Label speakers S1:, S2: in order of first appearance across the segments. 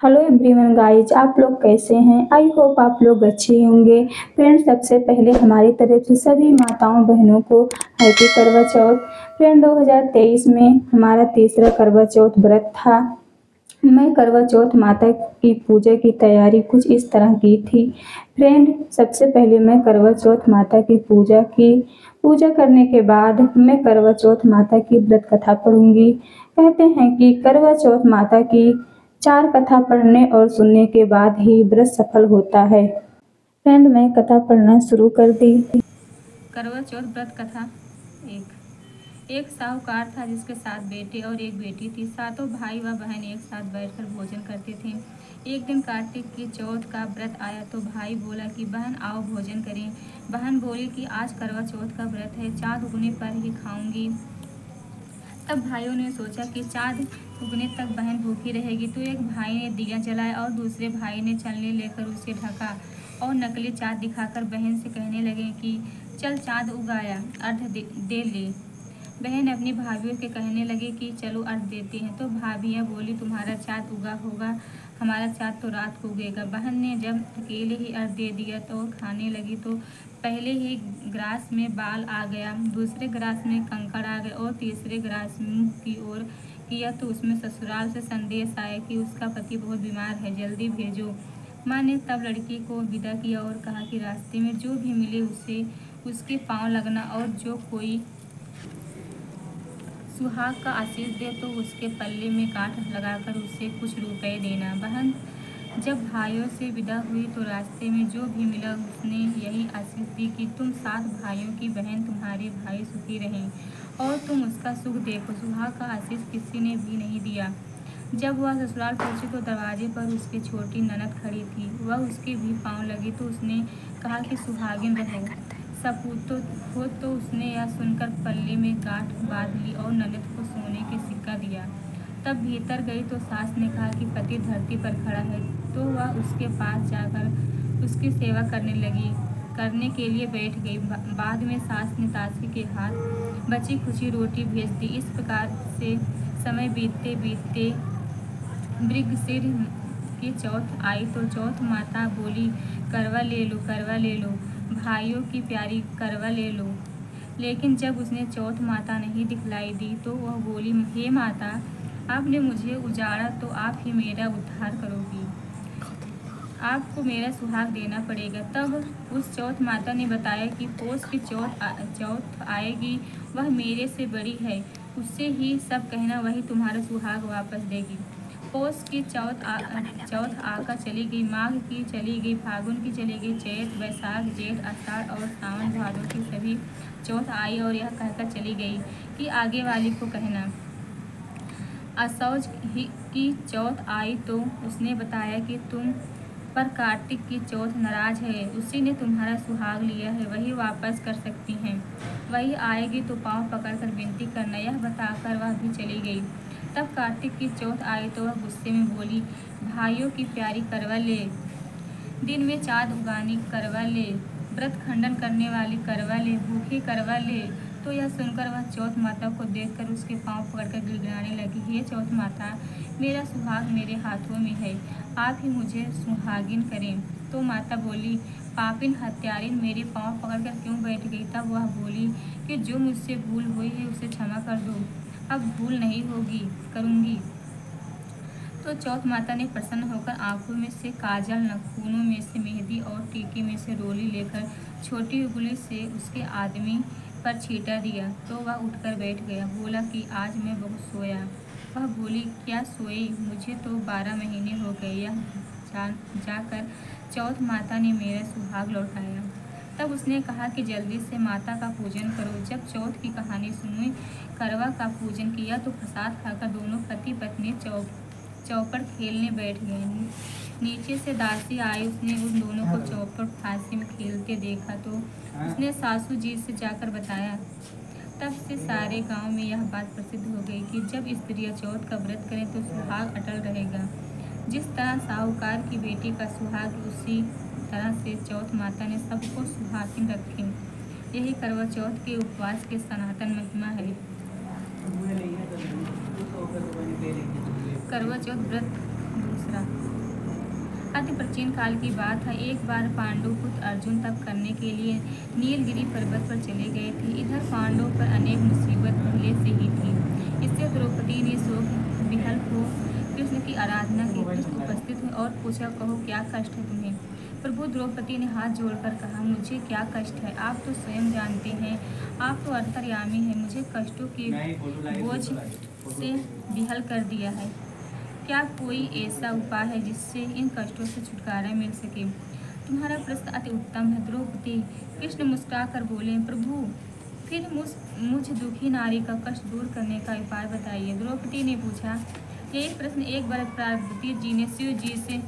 S1: Hello everyone guys, आप लोग कैसे हैं? आई होप आप लोग अच्छे होंगे। फ्रेंड्स, सबसे पहले हमारी तरफ से सभी माताओं बहनों को हैप्पी करवा चौथ। फ्रेंड, 2023 में हमारा तीसरा करवा चौथ व्रत था। मैं करवा चौथ माता की पूजा की तैयारी कुछ इस तरह की थी। फ्रेंड, सबसे पहले मैं करवा चौथ माता की पूजा की। पूजा करने के बाद मैं करवा चौथ माता की व्रत कथा पढ़ूंगी। कहते हैं कि करवा चौथ माता की 4 कथा पढ़ने और सुनने के बाद ही व्रत सफल होता है। फ्रेंड, मैं कथा पढ़ना शुरू कर दी।
S2: करवा चौथ व्रत कथा। एक साहूकार था जिसके 7 बेटे और एक बेटी थी। सातों भाई व बहन एक साथ बैठकर भोजन करते थे। एक दिन कार्तिक की चौथ का व्रत आया तो भाई बोला कि बहन आओ भोजन करें। बहन बोली कि आज करवा चौथ का व्रत है, चाँद उगने पर ही खाऊंगी। तब भाइयों ने सोचा कि चाँद उगने तक बहन भूखी रहेगी, तो एक भाई ने दिया जलाया और दूसरे भाई ने छलनी लेकर उसे ढका और नकली चाँद दिखाकर बहन से कहने लगे कि चल चाँद उगाया, अर्घ दे ले। बहन अपनी भाभियों के कहने लगी कि चलो अर्घ देते हैं। तो भाभियाँ बोली तुम्हारा चाँद उगा होगा, हमारा चाँद तो रात को उगेगा। बहन ने जब अकेले ही अर्घ दे दिया तो खाने लगी तो पहले ही ग्रास में बाल आ गया, दूसरे ग्रास में कंकड़ आ गए और तीसरे ग्रास मुंह की ओर किया तो उसमें ससुराल से संदेश आया कि उसका पति बहुत बीमार है, जल्दी भेजो। माँ ने तब लड़की को विदा किया और कहा कि रास्ते में जो भी मिले उसे उसके पाँव लगना और जो कोई सुहाग का आशीष दे तो उसके पल्ले में कांठ लगाकर उसे कुछ रुपए देना। बहन जब भाइयों से विदा हुई तो रास्ते में जो भी मिला उसने यही आशीष दी कि तुम 7 भाइयों की बहन तुम्हारे भाई सुखी रहें और तुम उसका सुख देखो। सुहाग का आशीष किसी ने भी नहीं दिया। जब वह ससुराल पहुंची तो दरवाजे पर उसकी छोटी ननद खड़ी थी। वह उसके भी पाँव लगी तो उसने कहा कि सुहागिन रहो, सपूत हो। तो उसने यह सुनकर पल्ले में गांठ बांध ली और ननद को सोने के सिक्का दिया। तब भीतर गई तो सास ने कहा कि पति धरती पर खड़ा है, तो वह उसके पास जाकर उसकी सेवा करने के लिए बैठ गई। बाद में सास ने दासी के हाथ बची खुची रोटी भेज दी। इस प्रकार से समय बीतते बीतते मृगशिर की चौथ आई तो चौथ माता बोली करवा ले लो, करवा ले लो, भाइयों की प्यारी करवा ले लो। लेकिन जब उसने चौथ माता नहीं दिखलाई दी तो वह बोली हे माता, आपने मुझे उजाड़ा तो आप ही मेरा उद्धार करोगी, आपको मेरा सुहाग देना पड़ेगा। तब उस चौथ माता ने बताया कि पौष की चौथ आएगी, वह मेरे से बड़ी है, उससे ही सब कहना, वही तुम्हारा सुहाग वापस देगी। पौष की चौथ आकर चली गई, माघ की चली गई, फागुन की चली गई, चैत बैसाख जेठ आषाढ़ और सावन भादों की सभी चौथ आई और यह कहकर चली गई कि आगे वाली को कहना। असौज की चौथ आई तो उसने बताया कि तुम पर कार्तिक की चौथ नाराज है, उसी ने तुम्हारा सुहाग लिया है, वही वापस कर सकती हैं। वही आएगी तो पाँव पकड़कर विनती करना। यह बताकर वह भी चली गई। तब कार्तिक की चौथ आई तो वह गुस्से में बोली भाइयों की प्यारी करवा ले, दिन में चाँद उगानी करवा ले, व्रत खंडन करने वाली करवा ले, भूखी करवा ले। तो यह सुनकर वह चौथ माता को देखकर उसके पाँव पकड़कर गिड़गिड़ाने लगी, हे चौथ माता, मेरा सुहाग मेरे हाथों में है, आप ही मुझे सुहागिन करें। तो माता बोली पापिन हत्यारिन, मेरे पाँव पकड़कर क्यों बैठ गई? तब वह बोली कि जो मुझसे भूल हुई है उसे क्षमा कर दो, अब भूल नहीं होगी, करूँगी। तो चौथ माता ने प्रसन्न होकर आंखों में से काजल, नखूनों में से मेहंदी और टीके में से रोली लेकर छोटी उंगली से उसके आदमी पर छींटा दिया तो वह उठकर बैठ गया। बोला कि आज मैं बहुत सोया। वह बोली क्या सोई, मुझे तो 12 महीने हो गए। यह जाकर चौथ माता ने मेरा सुहाग लौटाया। तब उसने कहा कि जल्दी से माता का पूजन करो। जब चौथ की कहानी सुनी, करवा का पूजन किया तो प्रसाद खाकर दोनों पति पत्नी चौपड़ खेलने बैठ गए। नीचे से दासी आई, उसने उन दोनों को चौपड़ फांसी में खेलते देखा तो उसने सासू जी से जाकर बताया। तब से सारे गांव में यह बात प्रसिद्ध हो गई कि जब स्त्रियां चौथ का व्रत करें तो सुहाग अटल रहेगा। जिस तरह साहूकार की बेटी का सुहाग, उसी तरह से चौथ माता ने सबको सुहागिन रखे। यही करवा चौथ के उपवास के सनातन महिमा है। करवा चौथ व्रत दूसरा। अति प्राचीन काल की बात है। एक बार पांडु पुत्र अर्जुन तप करने के लिए नीलगिरी पर्वत पर चले गए थे। इधर पांडवों पर अनेक मुसीबत पहले से ही थी। इससे द्रौपदी ने शोक विहल हो कृष्ण की आराधना की। कृष्ण उपस्थित हुए और पूछा, कहो क्या कष्ट है तुम्हें। प्रभु, द्रौपदी ने हाथ जोड़कर कहा, मुझे क्या कष्ट है, आप तो स्वयं जानते हैं, आप तो अंतर्यामी हैं। मुझे कष्टों के बोझ से विहल कर दिया है। क्या कोई ऐसा उपाय है जिससे इन कष्टों से छुटकारा मिल सके। तुम्हारा प्रश्न अति उत्तम है द्रौपदी। कृष्ण मुस्कुराकर बोले, प्रभु फिर मुझ दुखी नारी का कष्ट दूर करने का उपाय बताइए। द्रौपदी ने पूछा, यही प्रश्न एक बार पार्वती जी ने शिव जी से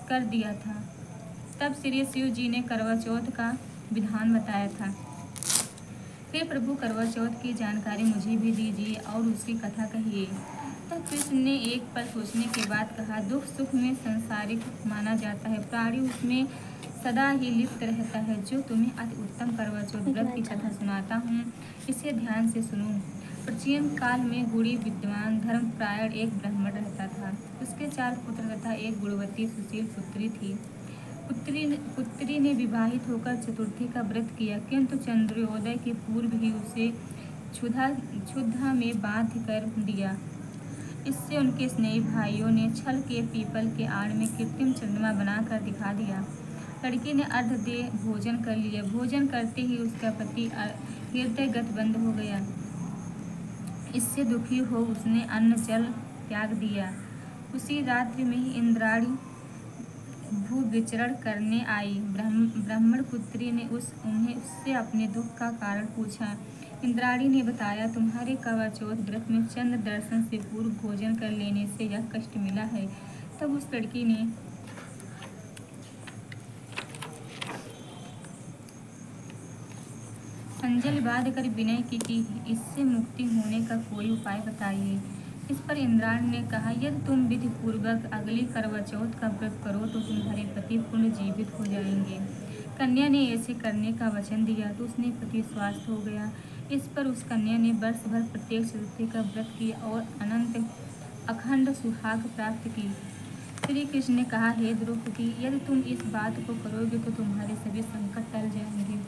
S2: कर दिया था। तब श्री शिव जी ने करवा चौथ का विधान बताया था। फिर प्रभु करवा चौथ की जानकारी मुझे भी दीजिए और उसकी कथा कहिए। तब कृष्ण ने एक पल सोचने के बाद कहा, दुख सुख में संसारिक माना जाता है, प्राणी उसमें सदा ही लिप्त रहता है। जो तुम्हें अति उत्तम करवा चौथ व्रत की कथा सुनाता हूँ, इसे ध्यान से सुनो। प्राचीन काल में गुणी विद्वान धर्मपरायण एक ब्राह्मण रहता था। उसके 4 पुत्र तथा एक गुणवती सुशील पुत्री थी। पुत्री ने विवाहित होकर चतुर्थी का व्रत किया, किंतु चंद्रोदय के पूर्व ही उसे क्षुधा में बांध कर दिया। इससे उनके स्नेही भाइयों ने छल के पीपल के आड़ में कृत्रिम चंद्रमा बनाकर दिखा दिया। लड़की ने अर्घ दे भोजन कर लिया। भोजन करते ही उसका पति हृदयगत बंद हो गया। इससे दुखी हो उसने अन्न जल त्याग दिया। उसी रात्रि में ही इंद्राणी भू विचरण करने आई। ब्राह्मण पुत्री ने उन्हें उससे अपने दुख का कारण पूछा। इंद्राणी ने बताया, तुम्हारे करवा चौथ व्रत में चंद्र दर्शन से पूर्व भोजन कर लेने से यह कष्ट मिला है। तब उस लड़की ने अंजलि बांध कर विनय की कि इससे मुक्ति होने का कोई उपाय बताइए। इस पर इंद्राणी ने कहा, यदि तुम विधि पूर्वक अगली करवा चौथ का व्रत करो तो तुम्हारे पति पुनर्जीवित हो जाएंगे। कन्या ने ऐसे करने का वचन दिया तो उसने पति स्वस्थ हो गया। इस पर उस कन्या ने वर्ष भर प्रत्येक चतुर्थी का व्रत किया और अनंत अखंड सुहाग प्राप्त की। श्री कृष्ण ने कहा, हे द्रौपदी, यदि तुम इस बात को करोगे तो तुम्हारे सभी संकट टल जाएंगे।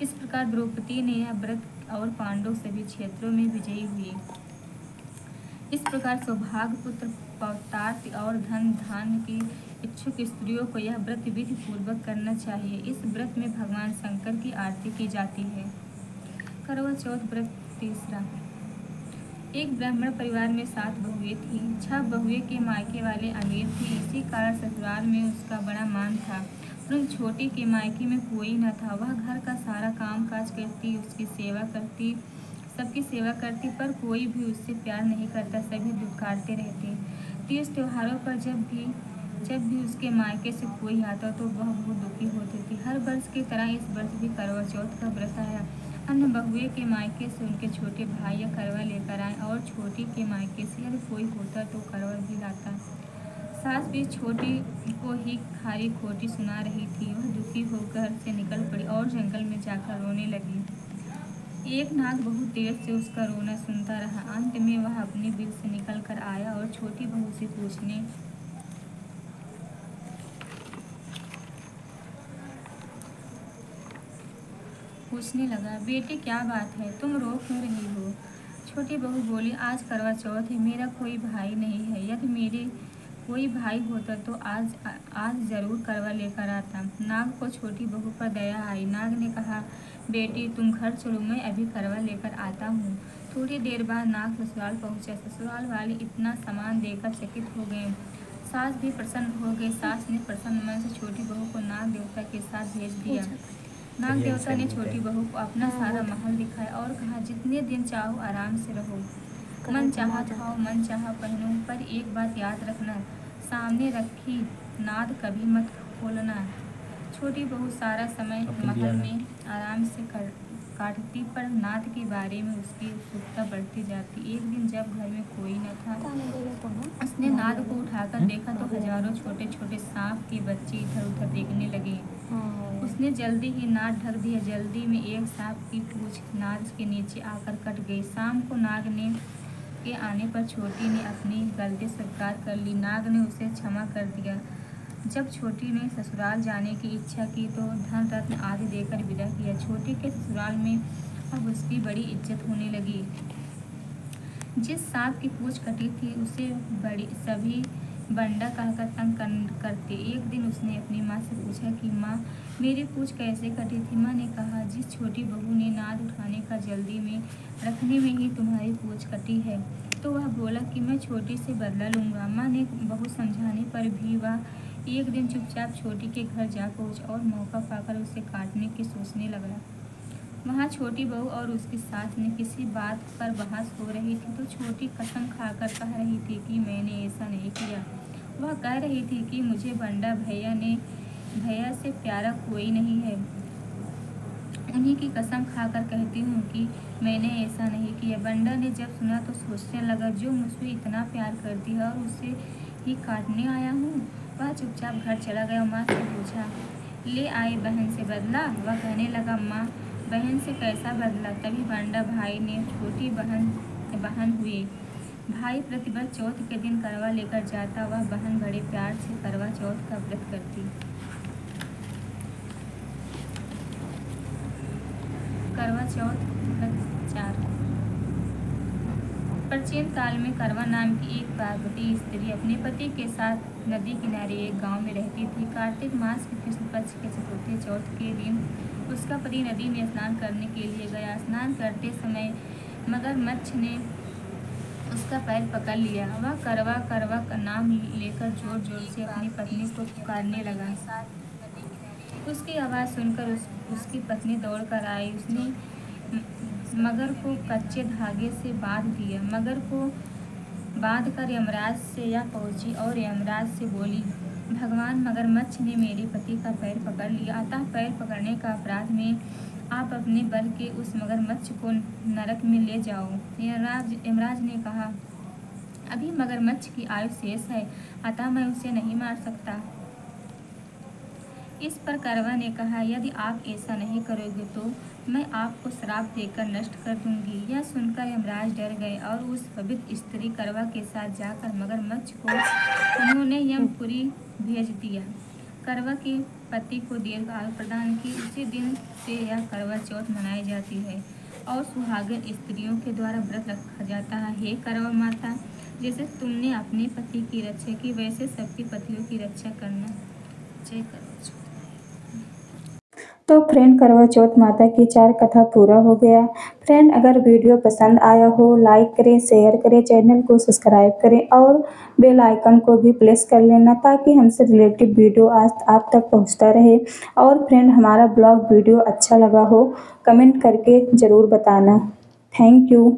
S2: इस प्रकार द्रौपदी ने यह व्रत और पांडव सभी क्षेत्रों में विजयी हुए। इस प्रकार सौभाग्य पुत्र पौत्रार्थ और धन धान्य की इच्छुक स्त्रियों को यह व्रत विधि पूर्वक करना चाहिए। इस व्रत में भगवान शंकर की आरती की जाती है। करवा चौथ व्रत तीसरा। एक ब्राह्मण परिवार में 7 बहुएं थीं। 6 बहुएं के मायके वाले अमीर थे, इसी कारण ससुराल में उसका बड़ा मान था। परंतु छोटी के मायके में कोई न था। वह घर का सारा काम काज करती, उसकी सेवा करती, सबकी सेवा करती, पर कोई भी उससे प्यार नहीं करता। सभी दुत्कारते रहते। तीज त्योहारों पर जब भी उसके मायके से कोई आता तो वह बहुत दुखी होती थी। हर वर्ष की तरह इस वर्ष भी करवा चौथ का व्रत आया। अन्य बहुए के मायके से उनके छोटे भाई या करवा लेकर आए और छोटी के मायके से यदि कोई होता तो करवा भी लाता। सास भी छोटी को ही खारी खोटी सुना रही थी। वह दुखी होकर घर से निकल पड़ी और जंगल में जाकर रोने लगी। एक नाग बहुत देर से उसका रोना सुनता रहा। अंत में वह अपने बिल से निकल कर आया और छोटी बहू से पूछने लगा, बेटे क्या बात है, तुम रो क्यों रही हो। छोटी बहू बोली, आज करवा चौथ है, मेरा कोई भाई नहीं है। यदि मेरे कोई भाई होता तो आज जरूर करवा लेकर आता। नाग को छोटी बहू पर दया आई। नाग ने कहा, बेटी तुम घर चलो, मैं अभी करवा लेकर आता हूँ। थोड़ी देर बाद नाग ससुराल पहुँचा। ससुराल वाले इतना सामान देकर चकित हो गए। सास भी प्रसन्न हो गई। सास ने प्रसन्न मन से छोटी बहू को नाग देवता के साथ भेज दिया। नाग देवता ने छोटी बहू को अपना सारा महल दिखाया और कहा, जितने दिन चाहो आराम से रहो, मन चाहा खाओ, मन चाहा पहनो, पर एक बात याद रखना, सामने रखी नाद कभी मत खोलना। छोटी बहू सारा समय महल में आराम से काटती, पर नाद के बारे में उसकी उत्सुकता बढ़ती जाती। एक दिन जब घर में कोई न था, उसने नाद को उठाकर देखा तो हजारों छोटे छोटे सांप के बच्चे इधर उधर देखने लगे। उसने जल्दी ही नाद ढक दिया। जल्दी में एक सांप की पूंछ नाद के नीचे आकर कट गई। शाम को नाग के आने पर छोटी ने अपनी गलती स्वीकार कर ली। नाग ने उसे क्षमा कर दिया। जब छोटी ने ससुराल जाने की इच्छा की तो धन रत्न आदि देकर विदा किया। छोटी के ससुराल में अब उसकी बड़ी इज्जत होने लगी। जिस सांप की पूंछ कटी थी उसे बड़ी सभी बंडा कहकर तंग करते। एक दिन उसने अपनी माँ से पूछा कि माँ, मेरी पूंछ कैसे कटी थी। माँ ने कहा, जिस छोटी बहू ने नाद उठाने का जल्दी में रखने में ही तुम्हारी पूंछ कटी है। तो वह बोला कि मैं छोटी से बदला लूँगा। माँ ने बहुत समझाने पर भी वह एक दिन चुपचाप छोटी के घर जा पहुँचा और मौका पाकर उसे काटने की सोचने लगा। वहाँ छोटी बहू और उसकी सास ने किसी बात पर बहस हो रही थी तो छोटी कसम खाकर कह रही थी कि मैंने ऐसा नहीं किया। वह कह रही थी कि मुझे बंडा भैया से प्यारा कोई नहीं है। उन्हीं की कसम खाकर कहती हूँ कि मैंने ऐसा नहीं किया। बंडा ने जब सुना तो सोचने लगा, जो मुझसे इतना प्यार करती है और उसे ही काटने आया हूँ। वह चुपचाप घर चला गया। माँ से पूछा, ले आए बहन से बदला। वह कहने लगा, माँ, बहन से कैसा बदला। तभी बंडा भाई ने छोटी बहन हुई। भाई प्रतिव्रत चौथ के दिन करवा लेकर जाता। वह बहन बड़े प्यार से करवा चौथ का व्रत करती। करवा चौथ व्रत 4। प्राचीन काल में करवा नाम की एक पार्वती स्त्री अपने पति के साथ नदी किनारे एक गांव में रहती थी। कार्तिक मास के कृष्ण पक्ष के चतुर्थी चौथ के दिन उसका पति नदी में स्नान करने के लिए गया। स्नान करते समय मगरमच्छ ने उसका पैर पकड़ लिया। वह करवा करवा का नाम लेकर जोर जोर से अपनी पत्नी को पुकारने लगा। उसकी आवाज़ सुनकर उसकी पत्नी दौड़ कर आई। उसने मगर को कच्चे धागे से बांध दिया। मगर को बांधकर यमराज से यह पहुंची और यमराज से बोली, भगवान, मगरमच्छ ने मेरे पति का पैर पकड़ लिया, अतः पैर पकड़ने का अपराध में आप अपने बल के उस मगरमच्छ को नरक में ले जाओ। यमराज ने कहा, अभी मगरमच्छ की आयु शेष है, अतः मैं उसे नहीं मार सकता। इस पर करवा ने कहा, यदि आप ऐसा नहीं करोगे तो मैं आपको श्राप देकर नष्ट कर दूंगी। यह सुनकर यमराज डर गए और उस पवित्र स्त्री करवा के साथ जाकर मगरमच्छ को उन्होंने यमपुरी भेज दिया। करवा के पति को दीर्घ आयु प्रदान की। उसी दिन से यह करवा चौथ मनाई जाती है और सुहागिन स्त्रियों के द्वारा व्रत रखा जाता है। हे करवा माता, जैसे तुमने अपने पति की रक्षा की वैसे सबकी पतियों की रक्षा करना। जय करवा चौथ।
S1: तो फ्रेंड, करवा चौथ माता की 4 कथा पूरा हो गया। फ्रेंड, अगर वीडियो पसंद आया हो लाइक करें, शेयर करें, चैनल को सब्सक्राइब करें और बेल आइकन को भी प्रेस कर लेना ताकि हमसे रिलेटेड वीडियो आज आप तक पहुंचता रहे। और फ्रेंड, हमारा ब्लॉग वीडियो अच्छा लगा हो कमेंट करके ज़रूर बताना। Thank you.